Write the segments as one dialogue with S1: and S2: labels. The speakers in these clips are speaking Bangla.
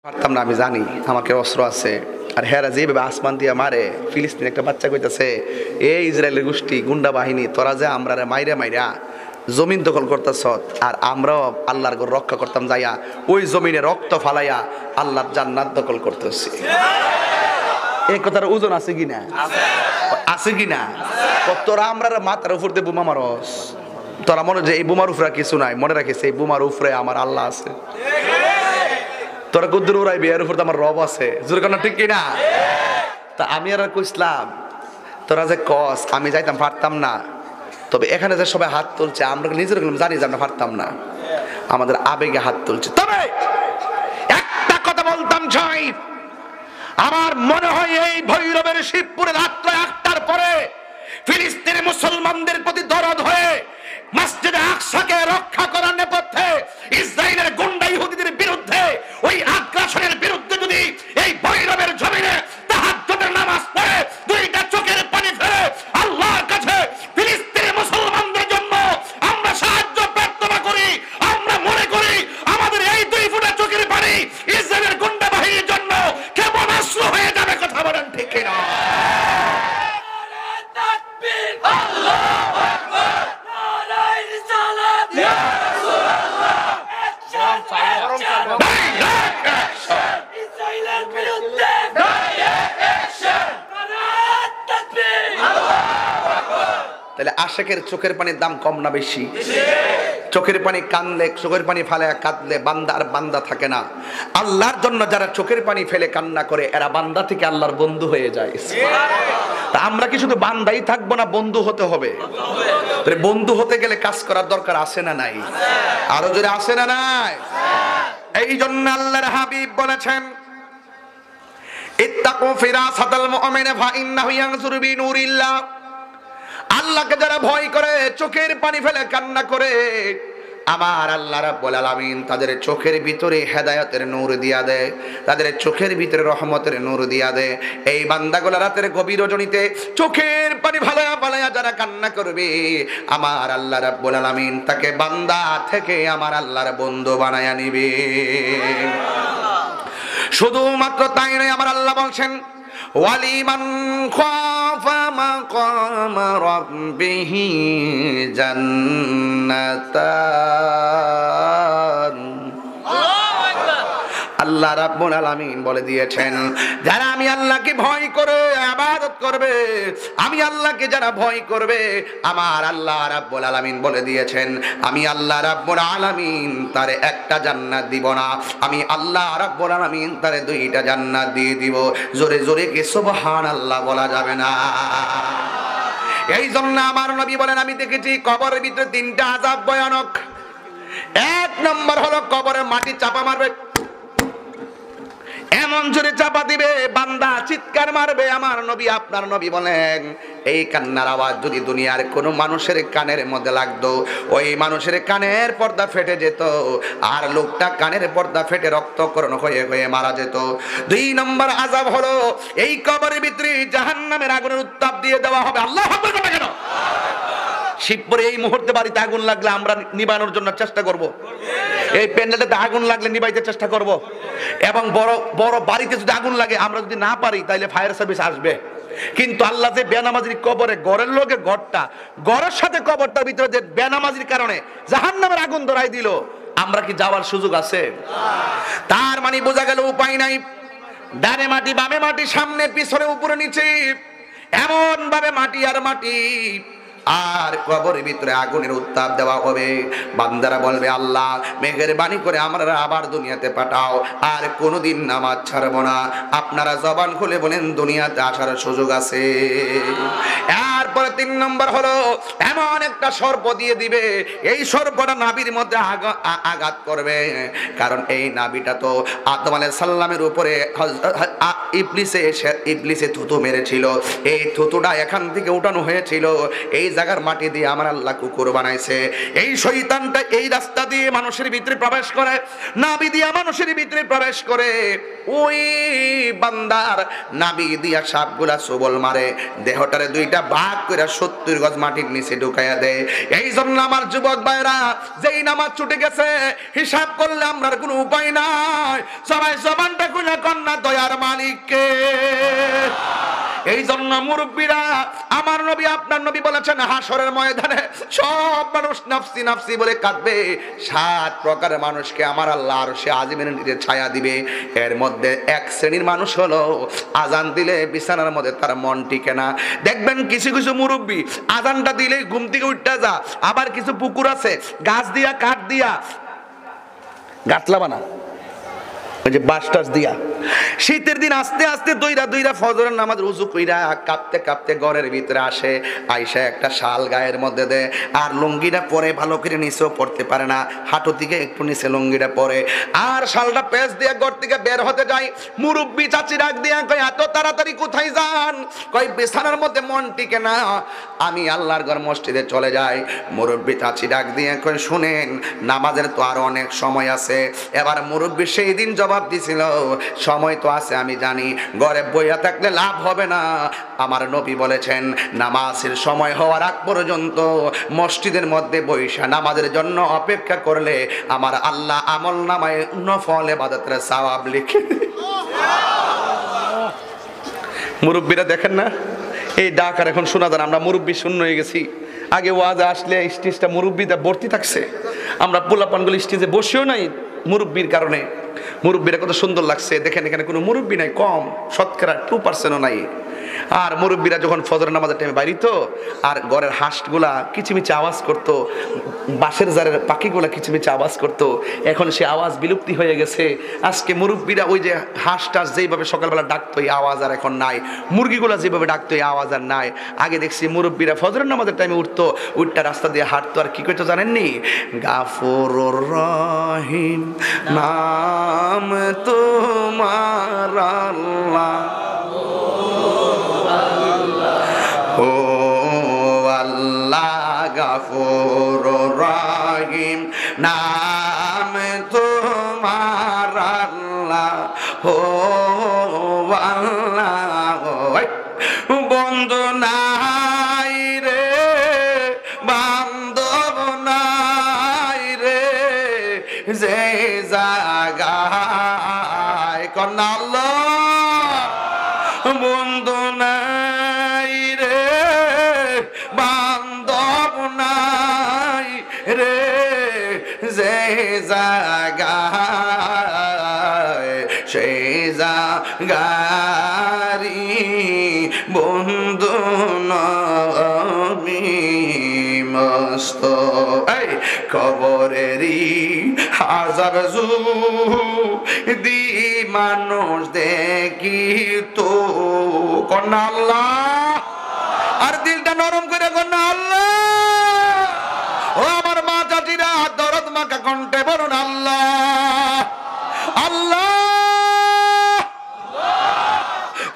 S1: পারতাম না, আমি জানি আমাকে অস্ত্র আছে। আর হেরা যেভাবে আসমান দিয়ে মারে, ফিলিস্তিন একটা বাচ্চা কইতাছে এই ইসরায়েলের গোষ্ঠী গুন্ডা বাহিনী, তোরা যে আমরা মাইরা মাইরা জমিন দখল করতেছ, আর আমরাও আল্লাহর ঘর রক্ষা করতাম যাইয়া ওই জমিনে রক্ত ফালাইয়া আল্লাহর জান্নাত দখল করতেছি। এই কথার ওজন আছে কিনা? আছে কিনা? তোরা আমরা মাথার উপর দিয়ে বোমা মারস, তোরা মনে যে এই বোমার উপরে কিছু নাই, মনে রাখিস এই বোমার উপরে আমার আল্লাহ আছে। তোরা কুদ্দুর উড়াইবি, এর উপর তো আমার রব আছে। জোর কেন ঠিক কিনা? তা আমি আর কইসলাম তোরা যে কস আমি যাইতাম পারতাম না, তবে এখানে যে সবাই হাত তুলছে আমরা নিজের জানি যে আমরা পারতাম না, আমাদের আবেগে হাত তুলছে। তবে একটা কথা বলতাম চাই, আমার মনে হয় এই ভৈরবের শিবপুরে রাত্র 1টার পরে ফিলিস্তিনি মুসলমানদের প্রতি দরদ হয়ে মসজিদে আকসাকে রক্ষা করার নেপথ্যে ইসরায়েলের গুন্ডা ইহুদিদের বিরুদ্ধে ওই আগ্রাসনের বিরুদ্ধে যদি এই ভৈরবের জমিনে তাহাজ্জুদের নামাজ পড়ে দুইটা চোখের পানি ফেলে আল্লাহর কাছে ফিলিস্তিনি মুসলমানদের জন্য আমরা সাহায্য প্রার্থনা করি, আমরা মনে করি আমাদের এই 2 ফোঁটা চোখের পানি ইসরায়েলের গুন্ডা বাহিনীর জন্য কেমন অস্ত্র হয়ে যাবে। কথা বলেন ঠিক কিনা? তাহলে আশেকের চোখের পানির দাম কম না বেশি? চোখের পানি কানলে, চোখের পানি ফেলে কাঁদলে বান্দা আর বান্দা থাকে না। আল্লাহর জন্য যারা চোখের পানি ফেলে কান্না করে এরা বান্দা থেকে আল্লাহর বন্ধু হয়ে যায়। তা আমরা কি শুধু বান্দাই থাকবো না, বন্ধু হতে হবে? বন্ধু হতে গেলে কাজ করার দরকার আছে না নাই? আরো জোরে আছে না নাই? এই জন্য আল্লাহর হাবিব বলেছেন ইত্তাকু ফিরাসাতাল মুমিন ফা ইন্নাহু ইয়ানজুরু বিনুরিল্লাহ। আল্লাহকে যারা ভয় করে চোখের পানি ফেলে কান্না করে, আমার আল্লাহ রাব্বুল আলামিন তাদের চোখের ভিতরে হেদায়েতের নূর দিয়া দেয়, তাদের চোখের ভিতরে রহমতের নূর দিয়া দেয়। এই বান্দাগুলো রাতের গভীর রজনীতে চোখের পানি ফালায়া ফালায়া যারা কান্না করবে, আমার আল্লাহ রাব্বুল আলামিন তাকে বান্দা থেকে আমার আল্লাহর বন্ধু বানায়া নিবে। শুধুমাত্র তাই নয়, আমার আল্লাহ বলছেন ওয়ালিমান খাফা মাকাম রাব্বিহি জান্নাতান। আল্লাহ রাব্বুল আলামিন বলে দিয়েছেন যারা আমি আল্লাহকে ভয় করে ইবাদত করবে, আমি আল্লাহকে যারা ভয় করবে, আমার আল্লাহ রাব্বুল আলামিন বলে দিয়েছেন আমি আল্লাহ রাব্বুল আলামিন তারে একটা জান্নাত দিব না, আমি আল্লাহ রাব্বুল আলামিন তারে 2টা জান্নাত দিয়ে দিব। জোরে জোরে কি সুবহানাল্লাহ বলা যাবে না? এই জন্য আমার নবী বলেন আমি দেখেছি কবরের ভিতরে 3টা আযাব ভয়ানক। 1 নম্বর হলো কবরে মাটি চাপা মারবে, এমন জোরে চাপা দিবে বান্দা চিৎকার মারবে। আমার নবী, আপনার নবী বলেন এই কান্নার আওয়াজ যদি দুনিয়ার কোনো মানুষের কানের মধ্যে লাগতো, ওই মানুষের কানের পর্দা ফেটে যেত, আর লোকটা কানের পর্দা ফেটে রক্তক্ষরণ হয়ে হয়ে মারা যেত। 2 নম্বর আযাব হলো এই কবরের ভিতরে জাহান্নামের আগুনের উত্তাপ দিয়ে দেওয়া হবে। আল্লাহু আকবার বলে কেন? শিবপুরে এই মুহূর্তে বাড়িতে আগুন লাগলে আমরা নিবানোর জন্য চেষ্টা করব, এই প্যান্ডেলটাতে আগুন লাগলে নিবাইতে চেষ্টা করব, এবং বড় বড় বাড়িতে যদি আগুন লাগে আমরা যদি না পারি তাহলে ফায়ার সার্ভিস আসবে। কিন্তু আল্লাহ যে বেনামাজির কবরে ঘরের লোকে ঘরটা, ঘরের সাথে কবরটার ভিতরে যে বেনামাজির কারণে জাহান্নামের আগুন ধরাই দিল, আমরা কি যাওয়ার সুযোগ আছে? তার মানে বোঝা গেল উপায় নাই। ডানে মাটি বামে মাটি, সামনে পিছনে উপরে নিচে, এমন ভাবে মাটি আর মাটি, আর কবরের ভিতরে আগুনের উত্তাপ দেওয়া হবে। বান্দারা বলবে আল্লাহ মেহেরবানি করে আমরা আবার দুনিয়াতে পাঠাও, আর কোনোদিন নামাজ ছাড়বো না। আপনারা জবান খুলে বলেন দুনিয়াতে আসার সুযোগ আছে। এরপরে 3 নম্বর হলো এমন একটা সর্প দিয়ে দিবে, এই সর্পটা নাভির মধ্যে আঘাত করবে, কারণ এই নাভিটা তো আদম আলাইহিস সালামের উপরে ইবলিসে থুতু মেরেছিল, এই থুতুটা এখান থেকে উঠানো হয়েছিল। এই জায়গার মাটি দিয়ে আমার আল্লাহ কুকুর বানাইছে। এই শয়তানটা এই রাস্তা দিয়ে মানুষের ভিতরে প্রবেশ করে, নাভি দিয়া মানুষের ভিতরে প্রবেশ করে, ওই বান্দার নাভি দিয়া সাপগুলা সবল মারে, দেহটারে দুইটা ভাগ করে 70 গজ মাটির নিচে ঢুকাইয়া দেয়। এই জন্য আমার যুবক ভাইরা, যেই নামাজ ছুটে গেছে হিসাব করলে আমরা কোনো উপায় নাই, সবাই জবানটা খুলে কন্যা দয়ার মালিককে। এই জন্য মুরব্বীরা, আমার নবী আপনার নবী বলেছেন হাসরের ময়দানে সব মানুষ নাফসি নাফসি বলে কাঁদবে। 7 প্রকারের মানুষকে আমার আল্লাহ আরশে আজিমের নিচে ছায়া দিবে। এর মধ্যে এক শ্রেণীর মানুষ হলো আজান দিলে বিছানার মধ্যে তার মন টিকে না। দেখবেন কিছু কিছু মুরব্বী আজানটা দিলে ঘুম থেকে উঠতে যা, আবার কিছু পুকুর আছে গাছ দিয়া কাঠ দিয়া গাছলা বানা, ওই যে বাঁশ টাস দিয়া, শীতের দিন আস্তে আস্তে দইরা ফজরের নামাজ রুজু কইরা কাঁপতে কাঁপতে ঘরের ভিতরে আসে, আইসা একটা শাল গায়ের মধ্যে দেয়, আর লুঙ্গিটা পরে ভালো করে নিচেও পড়তে পারে না, হাঁটু থেকে একটু নিচে লুঙ্গিটা পরে, আর শালটা পেঁচ দিয়ে ঘর থেকে বের হতে যায়। মুরব্বী চাচি ডাক দিয়া কয়, এত তাড়াতাড়ি কোথায় যান? কয় বিছানার মধ্যে মন টিকে না, আমি আল্লাহর ঘর মসজিদে চলে যাই। মুরব্বী চাচি ডাক দিয়ে কয়, শুনেন নামাজের তো আরো অনেক সময় আছে। এবার মুরব্বী সেই দিন জবাব দিছিল, সময় তো আছে আমি জানি, ঘরে বইয়া থাকলে লাভ হবে না। আমার নবী বলেছেন নামাজের সময় হওয়ার আগ পর্যন্ত মসজিদের মধ্যে বইসা নামাজের জন্য অপেক্ষা করলে আমার আল্লাহ আমল নামায় নফল ইবাদতের সওয়াব লিখে। মুরব্বীরা দেখেন না এই ডাক আর এখন শোনা যায়। আমরা মুরব্বী শূন্য হয়ে গেছি। আগে ওয়াজ আসলে স্টেজটা মুরব্বীতে ভর্তি থাকছে, আমরা পোলাপানগুলো স্টেজে বসেও নাই মুরব্বীর কারণে। মুরব্বীরা কত সুন্দর লাগছে দেখেন, এখানে কোনো মুরব্বী নাই, কম শতকরা 2%ও নাই। আর মুরব্বীরা যখন ফজর নামাজের টাইমে বাইরিত আর ঘরের হাঁসগুলা কিচিমিচি আওয়াজ করতো, বাঁশের জারের পাখিগুলা কিচিমিচি আওয়াজ করতো, এখন সে আওয়াজ বিলুপ্তি হয়ে গেছে। আজকে মুরব্বীরা ওই যে হাঁস টাস যেইভাবে সকালবেলা ডাকতো এই আওয়াজ আর এখন নাই, মুরগিগুলা যেভাবে ডাকতো এই আওয়াজ আর নাই। আগে দেখছি মুরব্বীরা ফজরের নামাজের টাইমে উঠতো, উঠটা রাস্তা দিয়ে হাঁটতো, আর কি করতো জানেননি? গাফুরুর রহিম নাম তোমার আল্লাহ, ও আল্লাহ গাফুরুর রহিম নাম তোমার আল্লাহ, ও আল্লাহ বন্ধু নাই রে বান্ধব নাই রে, যে জায়গায় কন্যা আল্লাহ বন্ধু নাই রে বান্ধব নাই রে, যে জায়গায় সেই জায়গারি বন্ধু নবী মস্ত। এই কবরেরই হাজার দি মানুষ দেখি তো কন্যা আল্লাহ, আর দিলটা নরম করে কন্যা আল্লাহ। ও আমার মা চাচিরা দরদ মাখা কণ্ঠে বলুন আল্লাহ আল্লাহ।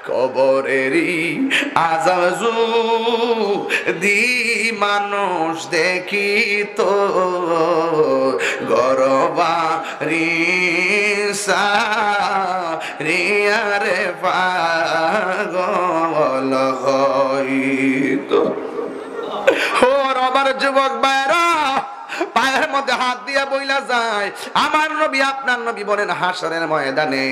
S1: কবরেরই আজাব দি মানুষ দেখি তো গরবারি রিয়ারে পাগল হইতো। ওর আমার যুবক ভাইরা পায়ের মধ্যে হাত দিয়া বইলা যায়, আমার নবী আপনার নবী বলেন হাসরের ময়দানে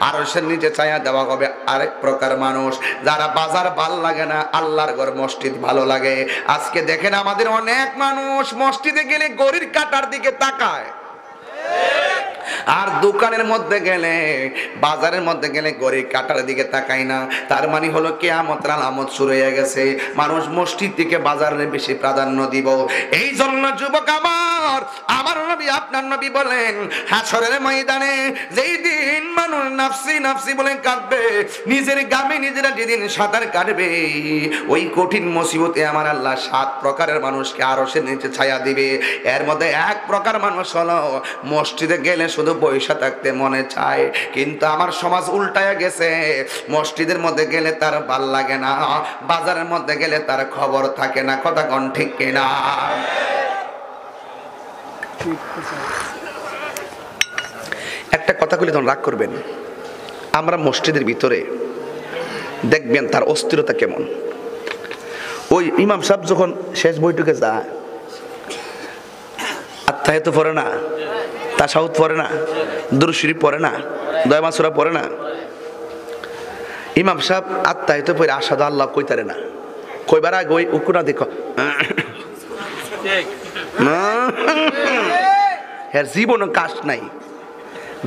S1: আরশের নিচে ছায়া দেওয়া হবে আরেক প্রকার মানুষ, যারা বাজার ভাল লাগে না, আল্লাহর ঘর মসজিদ ভালো লাগে। আজকে দেখেন আমাদের অনেক মানুষ মসজিদে গেলে গড়ির কাটার দিকে তাকায়, আর দোকানের মধ্যে গেলে বাজারের মধ্যে গেলে গড়ির কাটার দিকে তাকায় না। তার মানে হলো কিয়ামতের আলামত শুরু হয়ে গেছে, মানুষ মসজিদ থেকে বাজারে বেশি প্রাধান্য দিব। এই জন্য যুবক আমার নবী আপনার নবী বলেন হাসরের ময়দানে যেই দিন মানুষ মানুষ নাফসি নাফসি বলে কাঁদবে, নিজের গামে নিজেরা যেদিন সাঁতার কাটবে, ওই কঠিন মুসিবতে আমার আল্লাহ 7 প্রকারের মানুষকে আরশের নিচে ছায়া দিবে। এর মধ্যে এক প্রকার মানুষ হলো মসজিদে গেলে শুধু বৈশা থাকতে মনে চায়, কিন্তু আমার সমাজ উল্টায়া গেছে। মসজিদের মধ্যে গেলে তার ভাল লাগে না, বাজারের মধ্যে গেলে তার খবর থাকে না। কথা কোন ঠিক কিনা? একটা কথা কইলে তখন রাগ করবেন, আমরা মসজিদের ভিতরে দেখবেন তার অস্থিরতা কেমন। ওই ইমাম সাহেব যখন শেষ বৈঠকে যায়, আত্মাহিত পড়ে না, তাশাহুদ পড়ে না, দুরূদ শরীফ পড়ে না, দোয়া মাসুরা পড়ে না। ইমাম সাহেব আত্মাহিত পড়ে আশহাদু আল্লাহ কইতারে না, কইবার আগে ওই উকুনা দেখো এর জীবনে কাশ নাই।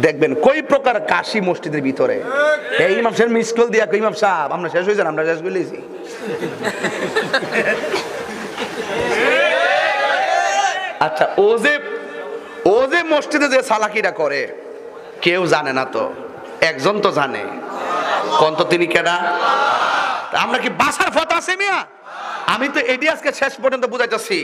S1: দেখবেন কই প্রকার কাশি মসজিদের ভিতরে। এই ইমাম সাহেব মিস কল দিয়া কই, ইমাম সাহেব আমরা শেষ হয়ে যান, আমরা শেষ করে লিয়েছি। আচ্ছা, ও যে মসজিদে যে সালাকিটা করে কেউ জানে না, তো একজন তো জানে। কোন তো তিনি কেডা? আমরা কি বাসার ফটো আছে মিয়া? আমি তো এটি আজকে শেষ পর্যন্ত বুঝাইতেছি।